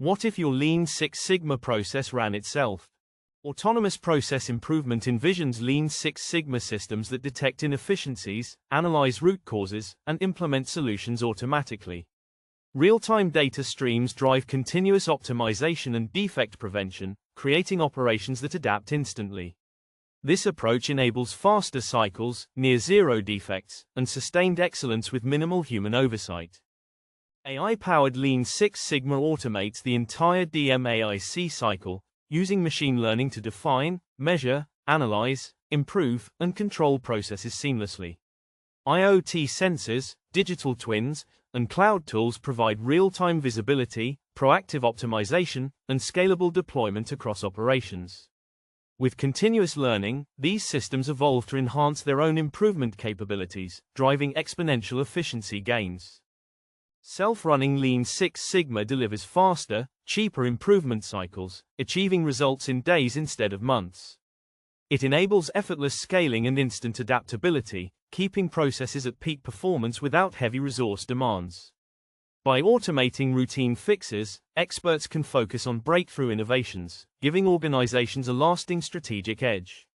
What if your Lean Six Sigma process ran itself? Autonomous Process Improvement envisions Lean Six Sigma systems that detect inefficiencies, analyze root causes, and implement solutions automatically. Real-time data streams drive continuous optimization and defect prevention, creating operations that adapt instantly. This approach enables faster cycles, near-zero defects, and sustained excellence with minimal human oversight. AI-powered Lean Six Sigma automates the entire DMAIC cycle, using machine learning to define, measure, analyze, improve, and control processes seamlessly. IoT sensors, digital twins, and cloud tools provide real-time visibility, proactive optimization, and scalable deployment across operations. With continuous learning, these systems evolve to enhance their own improvement capabilities, driving exponential efficiency gains. Self-running Lean Six Sigma delivers faster, cheaper improvement cycles, achieving results in days instead of months. It enables effortless scaling and instant adaptability, keeping processes at peak performance without heavy resource demands. By automating routine fixes, experts can focus on breakthrough innovations, giving organizations a lasting strategic edge.